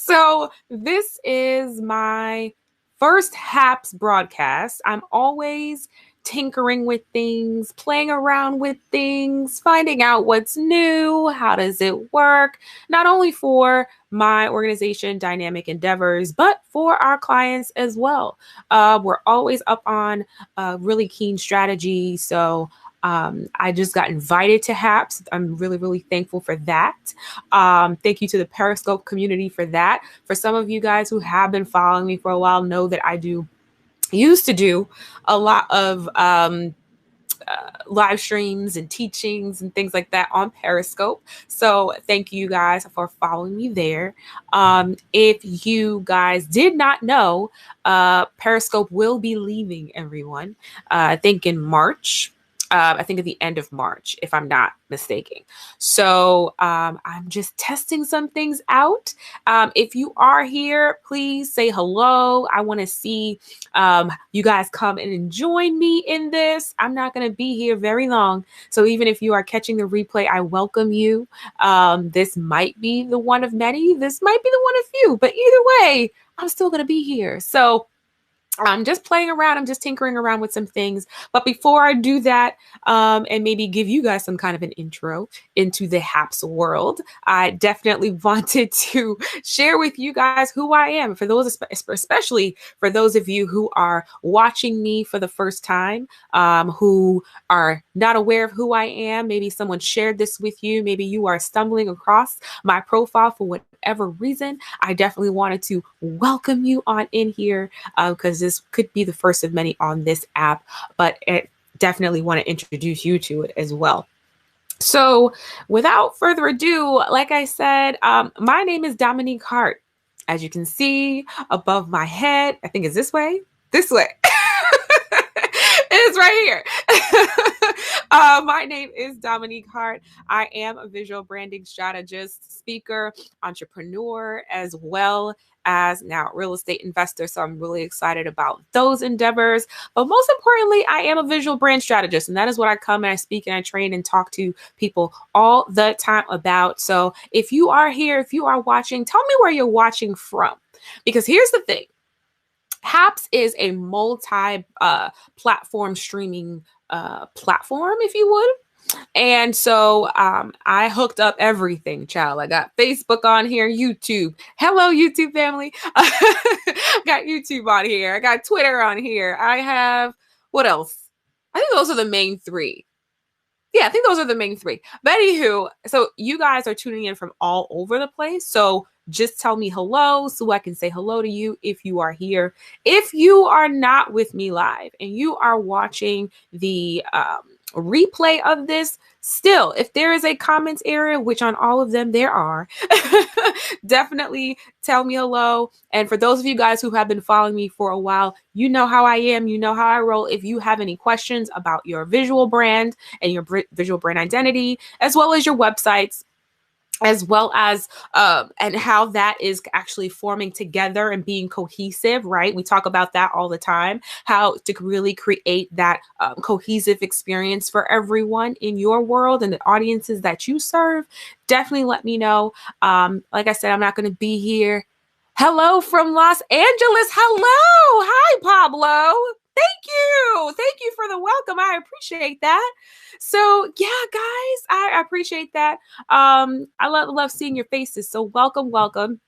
So this is my first Happs broadcast. I'm always tinkering with things, playing around with things, finding out what's new, how does it work, not only for my organization, Dynamic Endeavors, but for our clients as well. We're always up on really keen strategy. So I just got invited to Happs. I'm really, really thankful for that. Thank you to the Periscope community for that. For some of you guys who have been following me for a while, know that I used to do a lot of live streams and teachings and things like that on Periscope. So thank you guys for following me there. If you guys did not know, Periscope will be leaving everyone, I think in March. I think at the end of March, if I'm not mistaken. So I'm just testing some things out. If you are here, please say hello. I want to see you guys come in and join me in this. I'm not going to be here very long. So even if you are catching the replay, I welcome you. This might be the one of many. This might be the one of few. But either way, I'm still going to be here. So I'm just playing around. I'm just tinkering around with some things. But before I do that, and maybe give you guys some kind of an intro into the Happs world, I definitely wanted to share with you guys who I am. For those, especially for those of you who are watching me for the first time, who are not aware of who I am, maybe someone shared this with you. Maybe you are stumbling across my profile for whatever reason. I definitely wanted to welcome you on in here because this could be the first of many on this app, but I definitely want to introduce you to it as well. So without further ado, like I said, my name is Dominique Hart. As you can see above my head, I think it's this way. It's right here. My name is Dominique Hart. I am a visual branding strategist, speaker, entrepreneur, as well as now real estate investor. So I'm really excited about those endeavors. But most importantly, I am a visual brand strategist. And that is what I come and I speak and I train and talk to people all the time about. So if you are here, if you are watching, tell me where you're watching from. Because here's the thing. Happs is a multi-platform streaming platform, if you would. And so I hooked up everything, child. I got Facebook on here, YouTube. Hello, YouTube family. Got YouTube on here. I got Twitter on here. I have, what else? I think those are the main three. Yeah, I think those are the main three. But anywho, so you guys are tuning in from all over the place. So just tell me hello so I can say hello to you if you are here. If you are not with me live and you are watching the replay of this, still, if there is a comments area, which on all of them there are, definitely tell me hello. And for those of you guys who have been following me for a while, you know how I am, you know how I roll. If you have any questions about your visual brand and your visual brand identity, as well as your websites, as well as and how that is actually forming together and being cohesive, right? We talk about that all the time, how to really create that cohesive experience for everyone in your world and the audiences that you serve. Definitely let me know. Like I said, I'm not going to be here. Hello from Los Angeles. Hello. Hi, Pablo. Thank you for the welcome. I appreciate that. So yeah, guys, I appreciate that. I love seeing your faces. So welcome.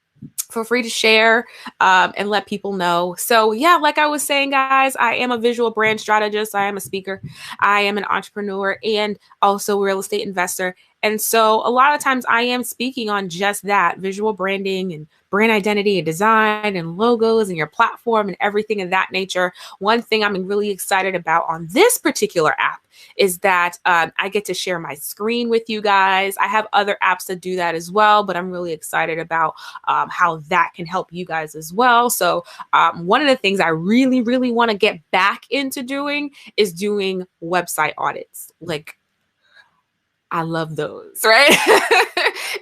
Feel free to share and let people know. So yeah, like I was saying, guys, I am a visual brand strategist. I am a speaker. I am an entrepreneur and also a real estate investor. And so a lot of times I am speaking on just that, visual branding and brand identity and design and logos and your platform and everything of that nature. One thing I'm really excited about on this particular app is that I get to share my screen with you guys. I have other apps that do that as well, but I'm really excited about how that can help you guys as well. So one of the things I really, really want to get back into doing is doing website audits. Like, I love those, right?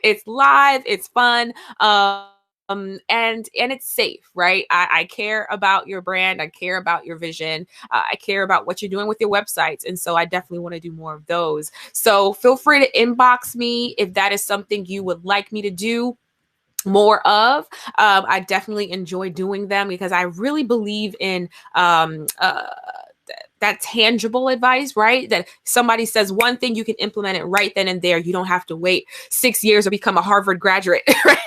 It's live, it's fun. And it's safe, right? I care about your brand. I care about your vision. I care about what you're doing with your websites. And so I definitely want to do more of those. So feel free to inbox me if that is something you would like me to do. more of. I definitely enjoy doing them because I really believe in that tangible advice, right? That somebody says one thing, you can implement it right then and there. You don't have to wait 6 years or become a Harvard graduate, right?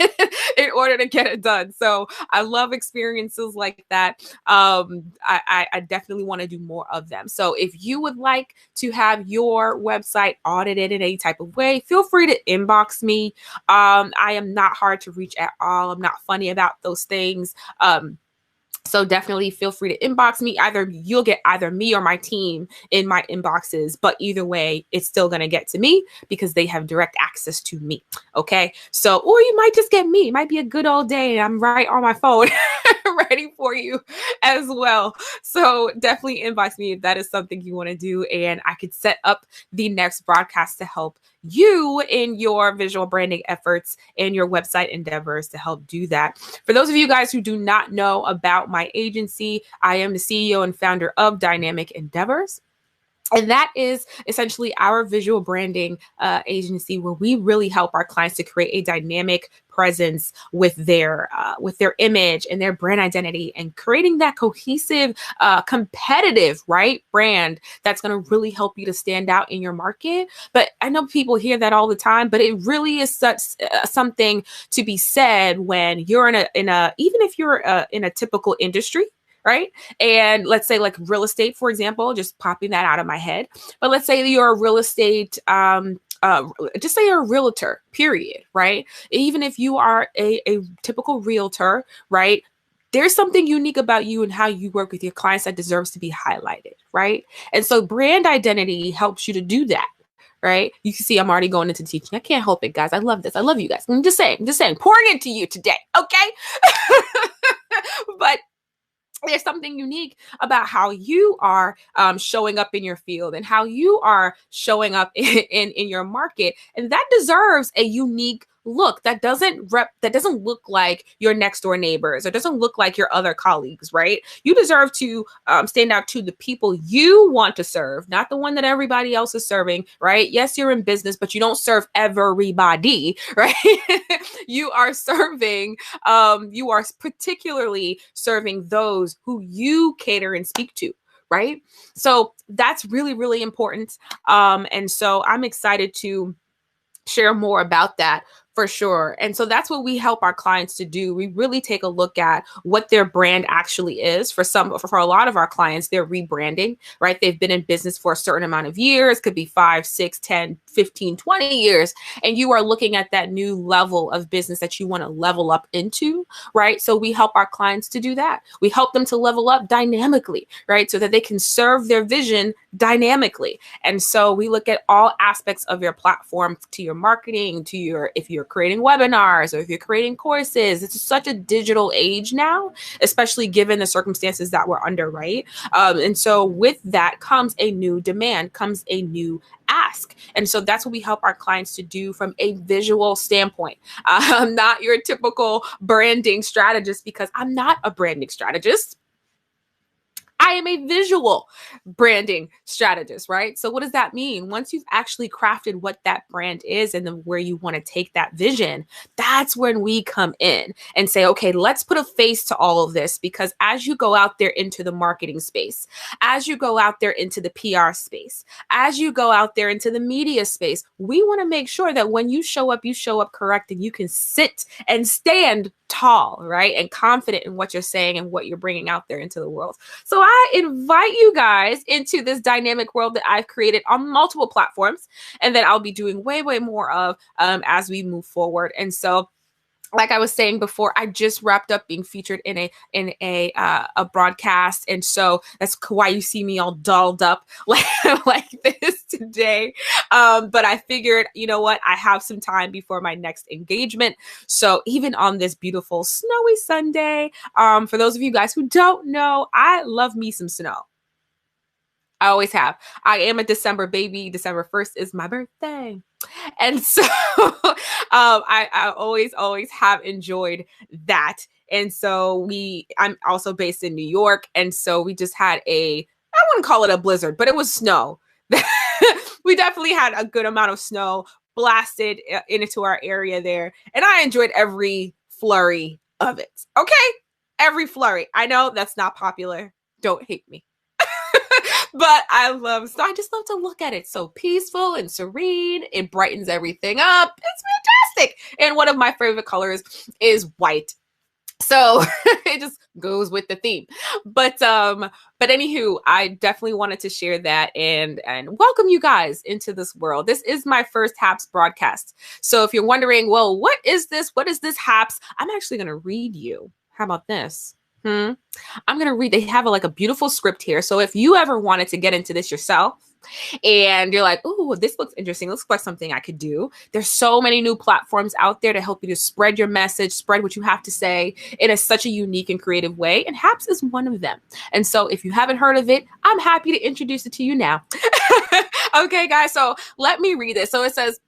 In order to get it done. So I love experiences like that. I definitely want to do more of them. So if you would like to have your website audited in any type of way, feel free to inbox me. I am not hard to reach at all. I'm not funny about those things. So definitely feel free to inbox me. Either you'll get either me or my team in my inboxes, but either way, it's still going to get to me because they have direct access to me. Okay. So, or you might just get me. It might be a good old day and I'm right on my phone ready for you as well. So definitely inbox me if that is something you want to do. And I could set up the next broadcast to help you in your visual branding efforts and your website endeavors to help do that. For those of you guys who do not know about my agency, I am the CEO and founder of Dynamic Endeavors. And that is essentially our visual branding agency where we really help our clients to create a dynamic presence with their image and their brand identity and creating that cohesive, competitive, right, brand that's going to really help you to stand out in your market. But I know people hear that all the time, but it really is such something to be said when you're in a even if you're in a typical industry, right? And let's say like real estate, for example, just popping that out of my head. But let's say that you're a real estate, just say you're a realtor, period, right? Even if you are a typical realtor, right? There's something unique about you and how you work with your clients that deserves to be highlighted, right? And so brand identity helps you to do that. Right. You can see I'm already going into teaching. I can't help it, guys. I love this. I love you guys. I'm just saying, pouring into you today. Okay. But there's something unique about how you are showing up in your field and how you are showing up in your market. And that deserves a unique look that doesn't look like your next door neighbors or doesn't look like your other colleagues, right? You deserve to stand out to the people you want to serve, not the one that everybody else is serving, right? Yes, you're in business, but you don't serve everybody, right? You are serving, you are particularly serving those who you cater and speak to, right? So that's really, really important. And so I'm excited to share more about that for sure. And so that's what we help our clients to do. We really take a look at what their brand actually is. For a lot of our clients, they're rebranding, right? They've been in business for a certain amount of years, could be 5, 6, 10, 15, 20 years. And you are looking at that new level of business that you want to level up into, right? So we help our clients to do that. We help them to level up dynamically, right? So that they can serve their vision dynamically. And so we look at all aspects of your platform, to your marketing, to your, if you're creating webinars or if you're creating courses. It's such a digital age now, especially given the circumstances that we're under, right? And so with that comes a new demand, comes a new ask. And so that's what we help our clients to do from a visual standpoint. I'm not your typical branding strategist because I'm not a branding strategist. I am a visual branding strategist, right? So what does that mean? Once you've actually crafted what that brand is and then where you want to take that vision, that's when we come in and say, okay, let's put a face to all of this, because as you go out there into the marketing space, as you go out there into the PR space, as you go out there into the media space, we want to make sure that when you show up correct and you can sit and stand tall, right? And confident in what you're saying and what you're bringing out there into the world. So I invite you guys into this dynamic world that I've created on multiple platforms and that I'll be doing way, way more of as we move forward. And so, like I was saying before, I just wrapped up being featured in a broadcast, and so that's why you see me all dolled up like this today. But I figured, you know what, I have some time before my next engagement. So even on this beautiful snowy Sunday, for those of you guys who don't know, I love me some snow. I always have. I am a December baby. December 1st is my birthday. And so I always have enjoyed that. And so I'm also based in New York. And so we just had I wouldn't call it a blizzard, but it was snow. We definitely had a good amount of snow blasted into our area there. And I enjoyed every flurry of it. Okay? Every flurry. I know that's not popular. Don't hate me. But I just love to look at it. So peaceful and serene. It brightens everything up. It's fantastic. And one of my favorite colors is white. So it just goes with the theme. But anywho, I definitely wanted to share that and welcome you guys into this world. This is my first Happs broadcast. So if you're wondering, well, what is this? What is this Happs? I'm actually going to read you. How about this? I'm going to read. They have a beautiful script here. So if you ever wanted to get into this yourself, and you're like, oh, this looks interesting. Looks like something I could do. There's so many new platforms out there to help you to spread your message, spread what you have to say in such a unique and creative way. And Happs is one of them. And so if you haven't heard of it, I'm happy to introduce it to you now. Okay, guys. So let me read this. So it says,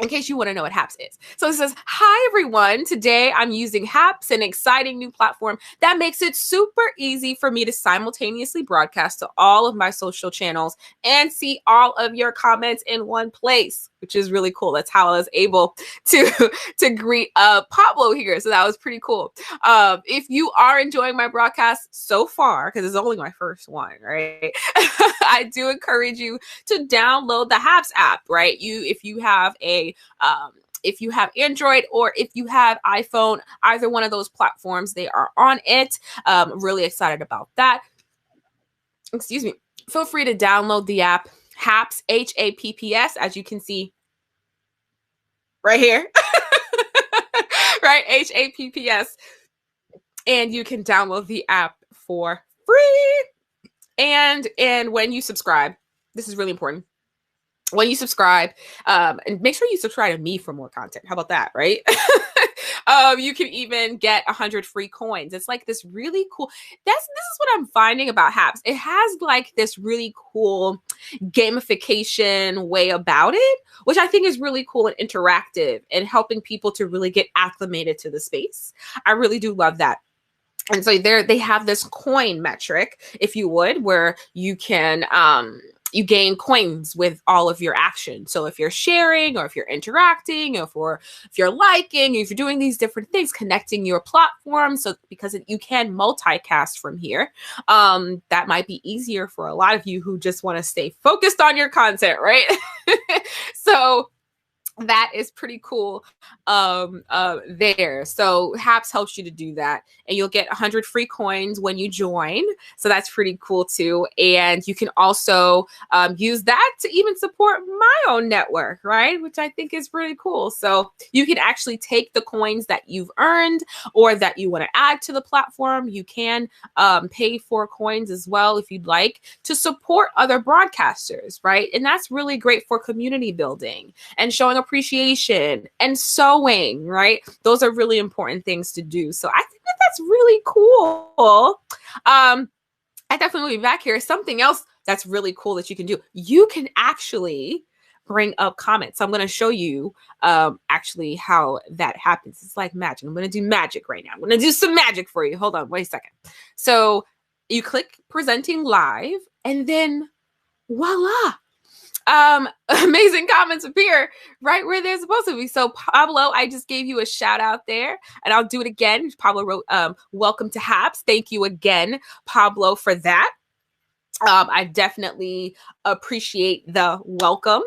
in case you want to know what Happs is. So it says, hi, everyone. Today I'm using Happs, an exciting new platform that makes it super easy for me to simultaneously broadcast to all of my social channels and see all of your comments in one place, which is really cool. That's how I was able to greet Pablo here. So that was pretty cool. If you are enjoying my broadcast so far, because it's only my first one, right? I do encourage you to download the Happs app, right? If you have Android or if you have iPhone, either one of those platforms, they are on it. Really excited about that. Excuse me. Feel free to download the app Happs, Happs, as you can see right here, right? Happs. And you can download the app for free. And when you subscribe, this is really important. When you subscribe, and make sure you subscribe to me for more content. How about that, right? You can even get 100 free coins. It's like this really cool. This is what I'm finding about Happs. It has this really cool gamification way about it, which I think is really cool and interactive and helping people to really get acclimated to the space. I really do love that. And so they have this coin metric, if you would, where you can you gain coins with all of your actions. So if you're sharing or if you're interacting or if you're liking, if you're doing these different things, connecting your platform. So because you can multicast from here, that might be easier for a lot of you who just want to stay focused on your content, right? So that is pretty cool there. So Happs helps you to do that, and you'll get 100 free coins when you join. So that's pretty cool too. And you can also use that to even support my own network, right? Which I think is really cool. So you can actually take the coins that you've earned or that you want to add to the platform. You can pay for coins as well if you'd like to support other broadcasters, right? And that's really great for community building and showing appreciation and sewing, right? Those are really important things to do. So I think that's really cool. I definitely will be back here. Something else that's really cool that you can do. You can actually bring up comments. So I'm going to show you actually how that happens. It's like magic. I'm going to do magic right now. I'm going to do some magic for you. Hold on, wait a second. So you click presenting live and then voila. Amazing comments appear right where they're supposed to be. So Pablo, I just gave you a shout out there, and I'll do it again. Pablo wrote, welcome to Happs. Thank you again, Pablo, for that. I definitely appreciate the welcome.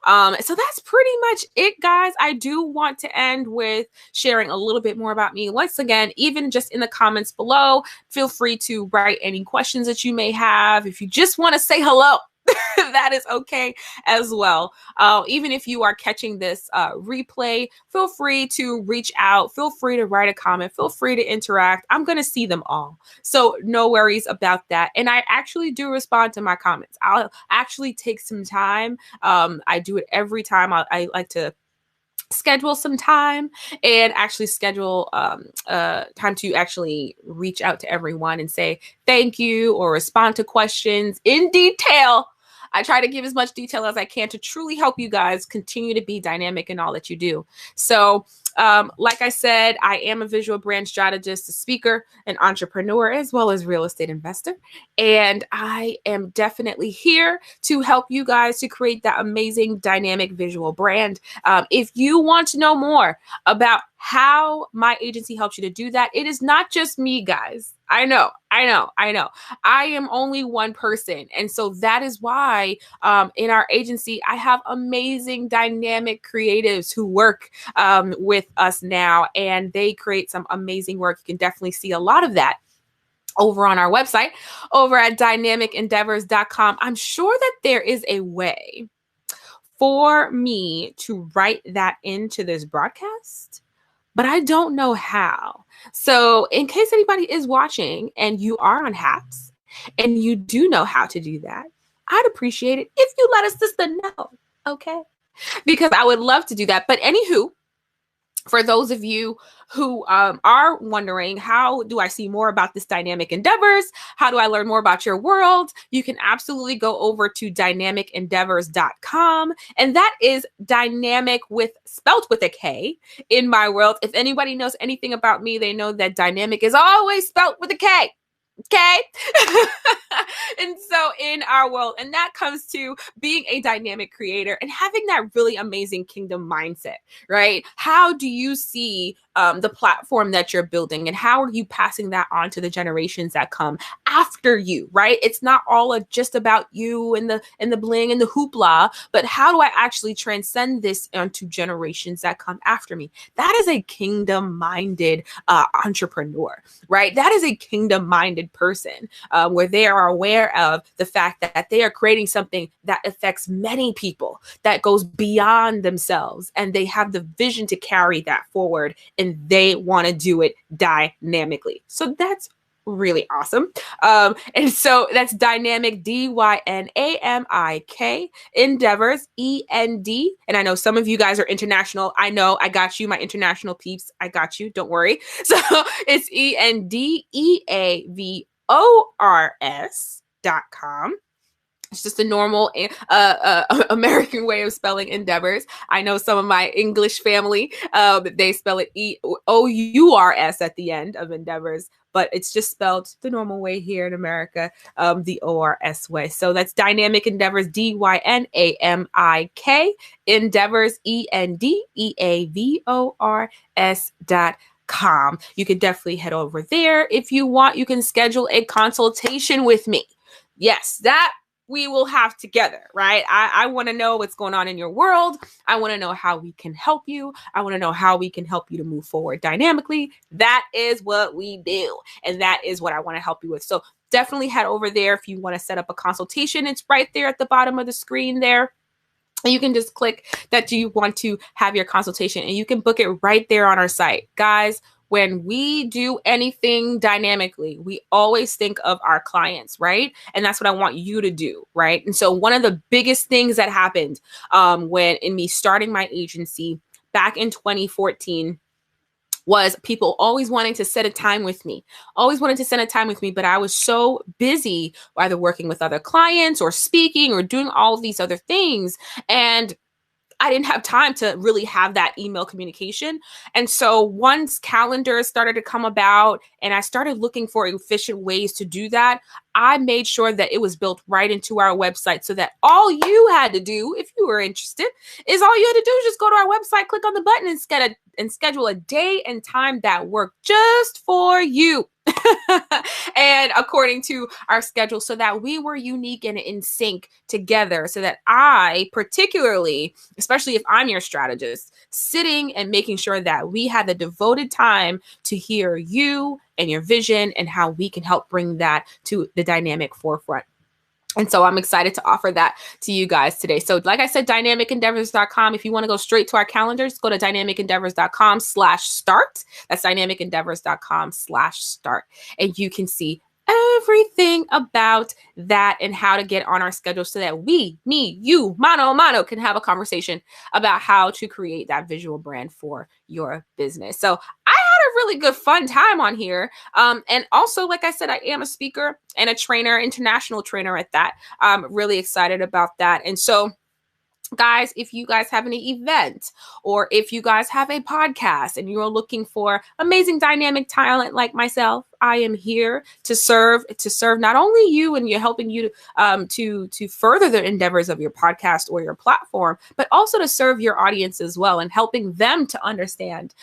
So that's pretty much it, guys. I do want to end with sharing a little bit more about me. Once again, even just in the comments below, feel free to write any questions that you may have. If you just want to say hello, that is okay as well. Even if you are catching this replay, feel free to reach out. Feel free to write a comment. Feel free to interact. I'm going to see them all. So no worries about that. And I actually do respond to my comments. I'll actually take some time. I do it every time. I like to schedule some time and actually schedule time to actually reach out to everyone and say thank you or respond to questions in detail. I try to give as much detail as I can to truly help you guys continue to be dynamic in all that you do. So Like I said, I am a visual brand strategist, a speaker, an entrepreneur, as well as real estate investor. And I am definitely here to help you guys to create that amazing dynamic visual brand. If you want to know more about how my agency helps you to do that, it is not just me, guys. I know. I am only one person. And so that is why in our agency, I have amazing dynamic creatives who work with us now, and they create some amazing work. You can definitely see a lot of that over on our website, over at dynamicendeavors.com. I'm sure that there is a way for me to write that into this broadcast, but I don't know how. So in case anybody is watching and you are on Happs and you do know how to do that, I'd appreciate it if you let us just know, okay? Because I would love to do that. But anywho, for those of you who are wondering, how do I see more about this Dynamic Endeavors? How do I learn more about your world? You can absolutely go over to dynamicendeavors.com. And that is dynamic spelt with a K in my world. If anybody knows anything about me, they know that dynamic is always spelt with a K. Okay. And so in our world, and that comes to being a dynamic creator and having that really amazing kingdom mindset, right? How do you see the platform that you're building, and how are you passing that on to the generations that come after you, right? It's not all just about you and the bling and the hoopla, but how do I actually transcend this onto generations that come after me? That is a kingdom-minded entrepreneur, right? That is a kingdom-minded person where they are aware of the fact that they are creating something that affects many people, that goes beyond themselves, and they have the vision to carry that forward, and they want to do it dynamically. So that's really awesome. And so that's dynamic, DYNAMIK, endeavors, END. And I know some of you guys are international. I know, I got you, my international peeps. I got you. Don't worry. So it's ENDEAVORS.com. It's just a normal American way of spelling endeavors. I know some of my English family, they spell it EOURS at the end of endeavors, but it's just spelled the normal way here in America, the ORS way. So that's Dynamic Endeavors, DYNAMIK, endeavors, ENDEAVORS.com. You can definitely head over there. If you want, you can schedule a consultation with me. Yes, that we will have together, right? I want to know what's going on in your world. I want to know how we can help you. I want to know how we can help you to move forward dynamically. That is what we do. And that is what I want to help you with. So definitely head over there if you want to set up a consultation. It's right there at the bottom of the screen there. You can just click that you want to have your consultation, and you can book it right there on our site. Guys, when we do anything dynamically, we always think of our clients, right? And that's what I want you to do, right? And so one of the biggest things that happened when in me starting my agency back in 2014 was people always wanting to set a time with me, but I was so busy either working with other clients or speaking or doing all of these other things. And I didn't have time to really have that email communication. And so once calendars started to come about and I started looking for efficient ways to do that, I made sure that it was built right into our website so that all you had to do, if you were interested, is just go to our website, click on the button and schedule a day and time that worked just for you. And according to our schedule, so that we were unique and in sync together, so that I particularly, especially if I'm your strategist, sitting and making sure that we had the devoted time to hear you and your vision and how we can help bring that to the dynamic forefront. And so I'm excited to offer that to you guys today. So like I said, dynamicendeavors.com. If you want to go straight to our calendars, go to dynamicendeavors.com/start. That's dynamicendeavors.com/start. And you can see everything about that and how to get on our schedule so that we, me, you, mano a mano, can have a conversation about how to create that visual brand for your business. So I had a really good fun time on here. And also, like I said, I am a speaker and a trainer, international trainer at that. I'm really excited about that. And so Guys, if you guys have any event or if you guys have a podcast and you're looking for amazing dynamic talent like myself, I am here to serve not only you and you're helping you to further the endeavors of your podcast or your platform, but also to serve your audience as well and helping them to understand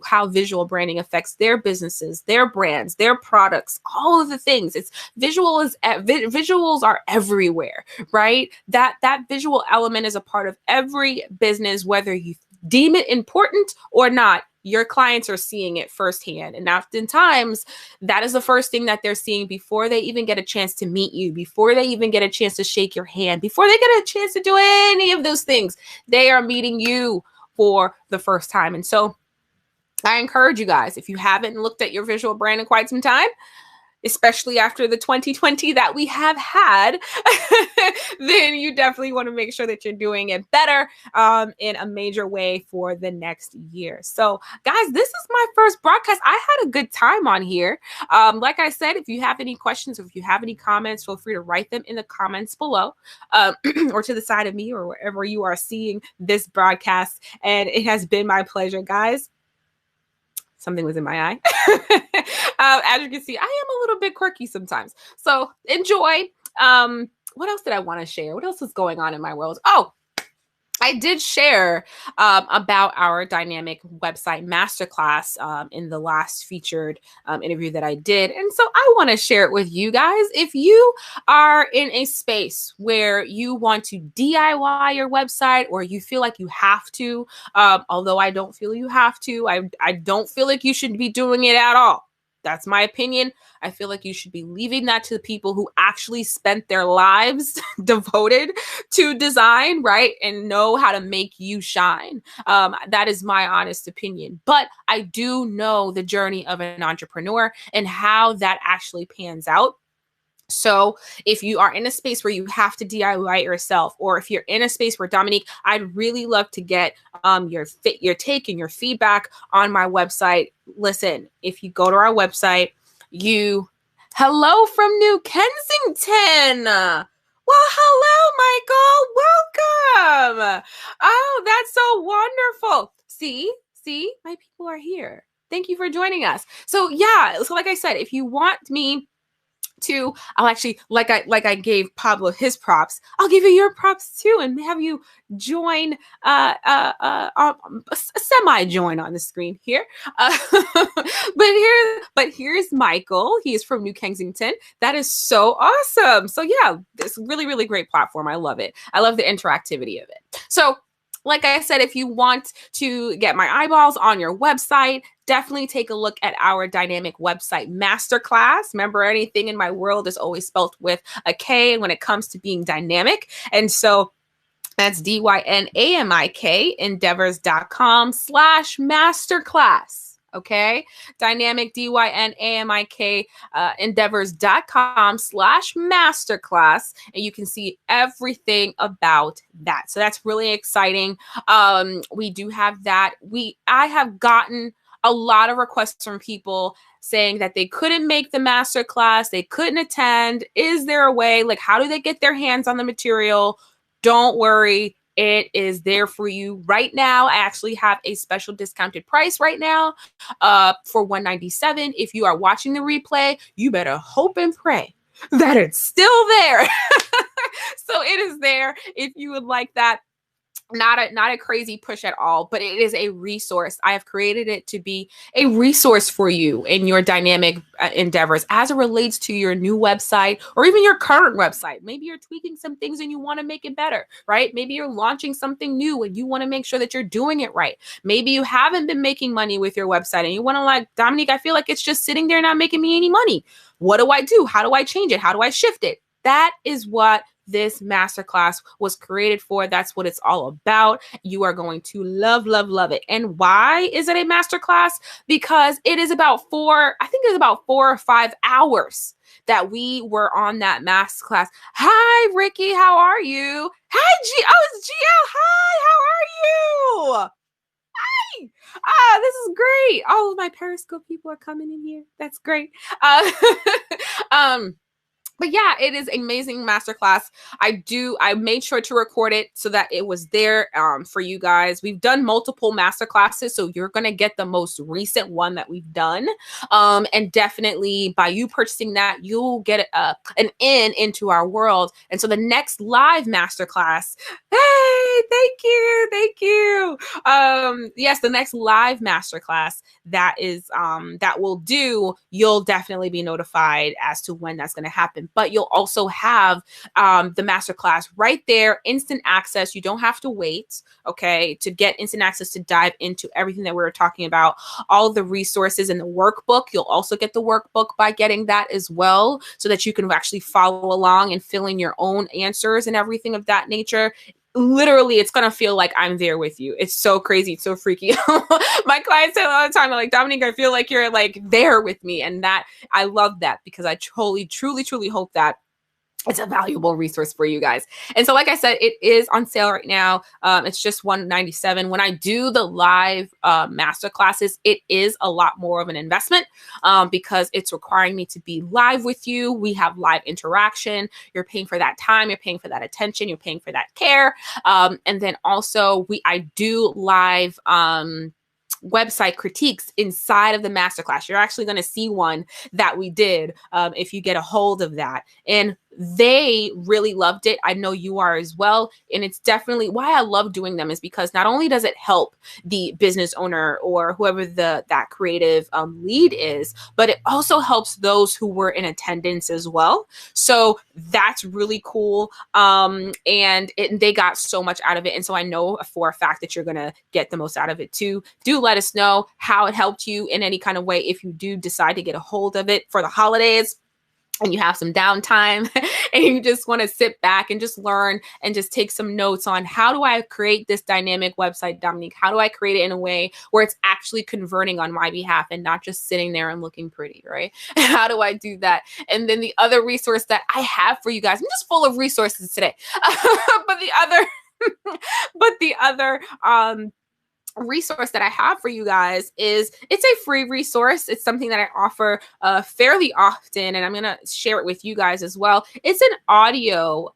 how visual branding affects their businesses, their brands, their products, all of the things. Visuals are everywhere, right? That visual element is a part of every business, whether you deem it important or not. Your clients are seeing it firsthand. And oftentimes, that is the first thing that they're seeing before they even get a chance to meet you, before they even get a chance to shake your hand, before they get a chance to do any of those things. They are meeting you for the first time. And so I encourage you guys, if you haven't looked at your visual brand in quite some time, especially after the 2020 that we have had, then you definitely want to make sure that you're doing it better in a major way for the next year. So, guys, this is my first broadcast. I had a good time on here. Like I said, if you have any questions or if you have any comments, feel free to write them in the comments below or to the side of me or wherever you are seeing this broadcast. And it has been my pleasure, guys. Something was in my eye. As you can see, I am a little bit quirky sometimes. So enjoy. What else did I want to share? What else is going on in my world? Oh, I did share about our dynamic website masterclass in the last featured interview that I did. And so I want to share it with you guys. If you are in a space where you want to DIY your website or you feel like you have to, although I don't feel you have to, I don't feel like you should be doing it at all. That's my opinion. I feel like you should be leaving that to the people who actually spent their lives devoted to design, right? And know how to make you shine. That is my honest opinion. But I do know the journey of an entrepreneur and how that actually pans out. So if you are in a space where you have to DIY yourself, or if you're in a space where, Dominique, I'd really love to get your take and your feedback on my website. Listen, if you go to our website, hello from New Kensington. Well, hello, Michael. Welcome. Oh, that's so wonderful. See, my people are here. Thank you for joining us. So yeah, so like I said, if you want me to, I'll actually, like I gave Pablo his props, I'll give you your props too and have you join semi-join on the screen here. But here's Michael. He is from New Kensington. That is so awesome. So yeah, this really, really great platform. I love it. I love the interactivity of it. So like I said, if you want to get my eyeballs on your website, definitely take a look at our dynamic website masterclass. Remember, anything in my world is always spelled with a K when it comes to being dynamic. And so that's DYNAMIK endeavors.com/masterclass. Okay. Dynamic DYNAMIK endeavors.com/masterclass. And you can see everything about that. So that's really exciting. We do have that. I have gotten a lot of requests from people saying that they couldn't make the masterclass, they couldn't attend. Is there a way? Like, how do they get their hands on the material? Don't worry. It is there for you right now. I actually have a special discounted price right now for $197. If you are watching the replay, you better hope and pray that it's still there. So it is there if you would like that. Not a crazy push at all, but it is a resource. I have created it to be a resource for you in your dynamic endeavors as it relates to your new website or even your current website. Maybe you're tweaking some things and you want to make it better, right? Maybe you're launching something new and you want to make sure that you're doing it right. Maybe you haven't been making money with your website and you want to, like, Dominique, I feel like it's just sitting there not making me any money. What do I do? How do I change it? How do I shift it? That is what this masterclass was created for. That's what it's all about. You are going to love, love, love it. And why is it a masterclass? Because it is about 4 or 5 hours that we were on that masterclass. Hi, Ricky. How are you? Hi, it's GL. Hi, how are you? Hi. This is great. All of my Periscope people are coming in here. That's great. But yeah, it is an amazing masterclass. I made sure to record it so that it was there for you guys. We've done multiple masterclasses, so you're going to get the most recent one that we've done. And definitely by you purchasing that, you'll get an into our world. And so the next live masterclass, hey, thank you. Yes, the next live masterclass that we'll do, you'll definitely be notified as to when that's going to happen. But you'll also have the masterclass right there, instant access. You don't have to wait, okay, to get instant access to dive into everything that we were talking about, all the resources in the workbook. You'll also get the workbook by getting that as well, so that you can actually follow along and fill in your own answers and everything of that nature. Literally, it's gonna feel like I'm there with you. It's so crazy. It's so freaky. My clients say all the time, they're like, Dominique, I feel like you're like there with me. And that, I love that, because I truly hope that it's a valuable resource for you guys. And so, like I said, it is on sale right now. It's just $197. When I do the live master classes, it is a lot more of an investment because it's requiring me to be live with you. We have live interaction. You're paying for that time. You're paying for that attention. You're paying for that care. And then also I do live website critiques inside of the masterclass. You're actually going to see one that we did if you get a hold of that. And they really loved it. I know you are as well. And it's definitely why I love doing them, is because not only does it help the business owner or whoever that creative lead is, but it also helps those who were in attendance as well. So that's really cool. And they got so much out of it. And so I know for a fact that you're going to get the most out of it too. Do let us know how it helped you in any kind of way if you do decide to get a hold of it for the holidays and you have some downtime and you just want to sit back and just learn and just take some notes on, how do I create this dynamic website, Dominique? How do I create it in a way where it's actually converting on my behalf and not just sitting there and looking pretty, right? How do I do that? And then the other resource that I have for you guys, I'm just full of resources today, but the other resource that I have for you guys is, it's a free resource. It's something that I offer fairly often, and I'm going to share it with you guys as well. It's an audio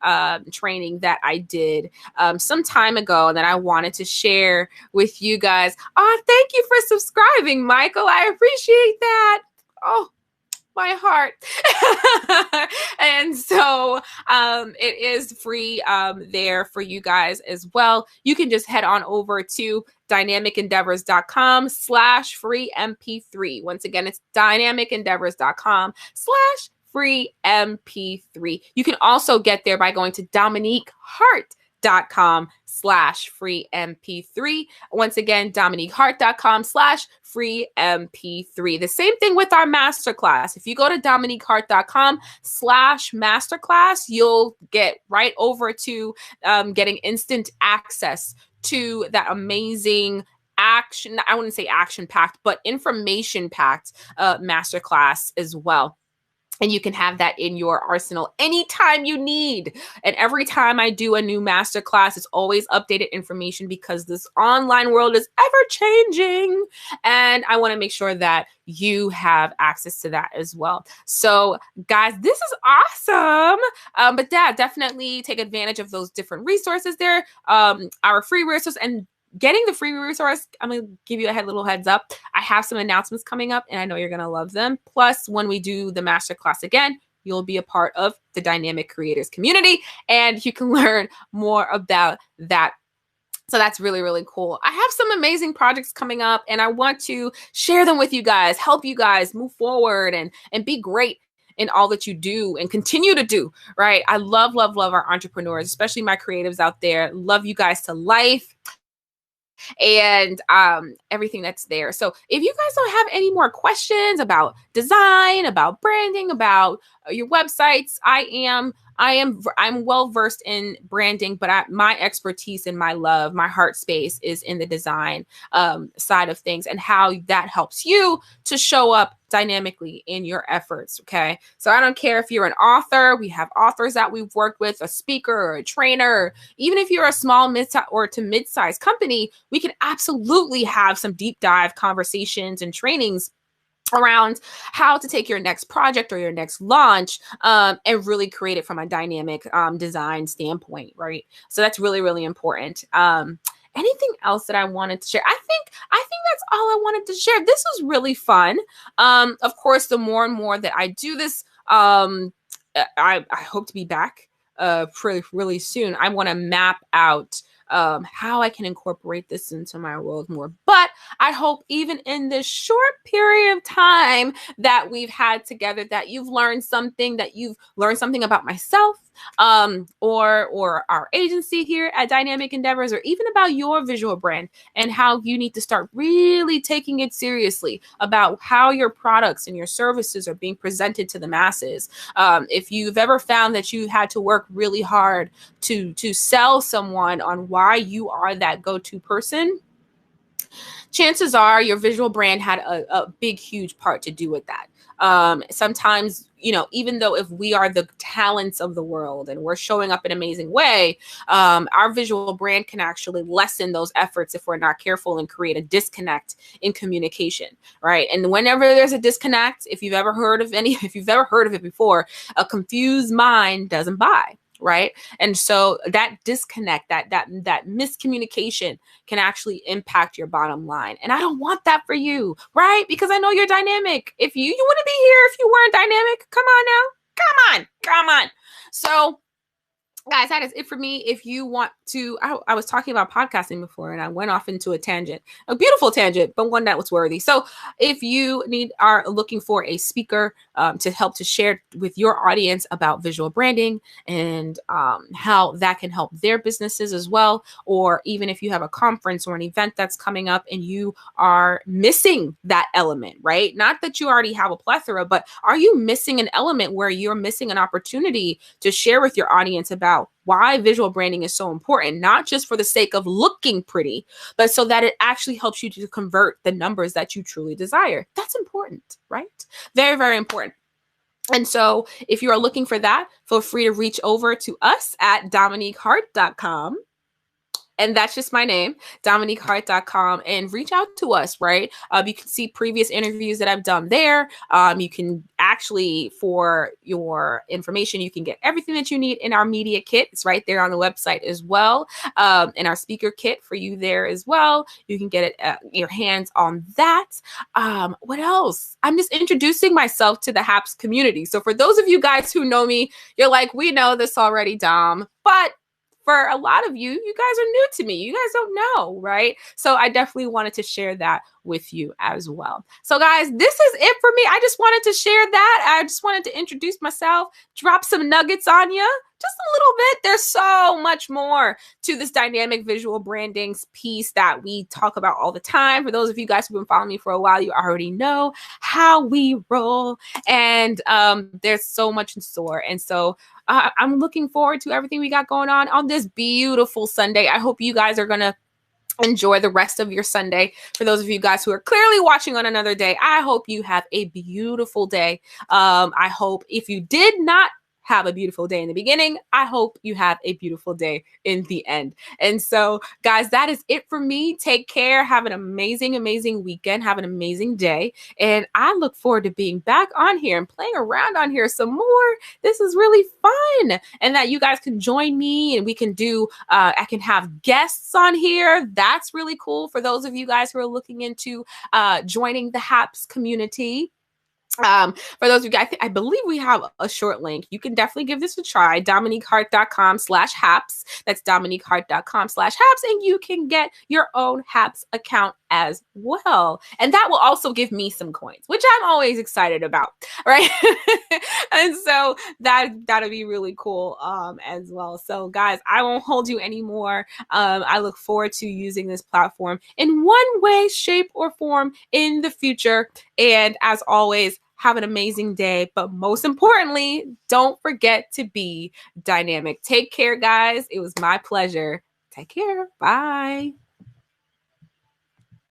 training that I did some time ago and that I wanted to share with you guys. Oh, thank you for subscribing, Michael. I appreciate that. Oh, my heart. And so it is free there for you guys as well. You can just head on over to dynamicendeavors.com/free MP3. Once again, it's dynamicendeavors.com/free MP3. You can also get there by going to DominiqueHart.com/free MP3. Once again, DominiqueHart.com/free MP3. The same thing with our masterclass. If you go to DominiqueHart.com/masterclass, you'll get right over to getting instant access to that amazing action. I wouldn't say action packed, but information packed masterclass as well. And you can have that in your arsenal anytime you need. And every time I do a new masterclass, it's always updated information, because this online world is ever changing. And I want to make sure that you have access to that as well. So guys, this is awesome. But yeah, definitely take advantage of those different resources there. Our free resource, and getting the free resource, I'm going to give you a little heads up. I have some announcements coming up and I know you're going to love them. Plus, when we do the masterclass again, you'll be a part of the Dynamic Creators community and you can learn more about that. So that's really, really cool. I have some amazing projects coming up and I want to share them with you guys, help you guys move forward and be great in all that you do and continue to do, right? I love our entrepreneurs, especially my creatives out there. Love you guys to life. And everything that's there. So if you guys don't have any more questions about design, about branding, about your websites, I'm well versed in branding, but my expertise and my love, my heart space is in the design side of things and how that helps you to show up dynamically in your efforts. Okay. So I don't care if you're an author, we have authors that we've worked with, a speaker or a trainer, even if you're a small mid-sized company, we can absolutely have some deep dive conversations and trainings around how to take your next project or your next launch and really create it from a dynamic design standpoint, right? So that's really, really important. Anything else that I wanted to share? I think that's all I wanted to share. This was really fun. Of course, the more and more that I do this, I hope to be back pretty really soon. I want to map out how I can incorporate this into my world more. But I hope even in this short period of time that we've had together, that you've learned something, about myself, or our agency here at Dynamic Endeavors, or even about your visual brand and how you need to start really taking it seriously about how your products and your services are being presented to the masses. If you've ever found that you had to work really hard to sell someone on why you are that go-to person, chances are your visual brand had a big, huge part to do with that. Sometimes, even though if we are the talents of the world and we're showing up in an amazing way, our visual brand can actually lessen those efforts if we're not careful and create a disconnect in communication, right? And whenever there's a disconnect, if you've ever heard of it before, a confused mind doesn't buy. Right. And so that disconnect, that miscommunication can actually impact your bottom line. And I don't want that for you. Right. Because I know you're dynamic. If you wouldn't be here if you weren't dynamic. Come on now. Come on. So, guys, that is it for me. If you want to, I was talking about podcasting before and I went off into a tangent, a beautiful tangent, but one that was worthy. So if you are looking for a speaker to help to share with your audience about visual branding and how that can help their businesses as well, or even if you have a conference or an event that's coming up and you are missing that element, right? Not that you already have a plethora, but are you missing an element where you're missing an opportunity to share with your audience about why visual branding is so important, not just for the sake of looking pretty, but so that it actually helps you to convert the numbers that you truly desire. That's important, right? Very, very important. And so if you are looking for that, feel free to reach over to us at DominiqueHart.com. And that's just my name, DominiqueHart.com, and reach out to us, right? You can see previous interviews that I've done there. You can actually, for your information, you can get everything that you need in our media kit. It's right there on the website as well. And our speaker kit for you there as well. You can get it your hands on that. What else? I'm just introducing myself to the Happs community. So for those of you guys who know me, you're like, we know this already, Dom, but for a lot of you, you guys are new to me. You guys don't know, right? So I definitely wanted to share that with you as well. So guys, this is it for me. I just wanted to share that. I just wanted to introduce myself, drop some nuggets on you, just a little bit. There's so much more to this dynamic visual branding piece that we talk about all the time. For those of you guys who've been following me for a while, you already know how we roll. And there's so much in store. And so I'm looking forward to everything we got going on this beautiful Sunday. I hope you guys are going to enjoy the rest of your Sunday. For those of you guys who are clearly watching on another day, I hope you have a beautiful day. I hope if you did not have a beautiful day in the beginning, I hope you have a beautiful day in the end. And so, guys, that is it for me. Take care. Have an amazing, amazing weekend. Have an amazing day. And I look forward to being back on here and playing around on here some more. This is really fun. And that you guys can join me and we can do, I can have guests on here. That's really cool for those of you guys who are looking into joining the Happs community. For those of you guys, I believe we have a short link. You can definitely give this a try. DominiqueHart.com/Happs. That's DominiqueHart.com/Happs. And you can get your own Happs account as well. And that will also give me some coins, which I'm always excited about, right? And so that'll be really cool as well. So guys, I won't hold you anymore. I look forward to using this platform in one way, shape, or form in the future. And as always, have an amazing day. But most importantly, don't forget to be dynamic. Take care, guys. It was my pleasure. Take care. Bye.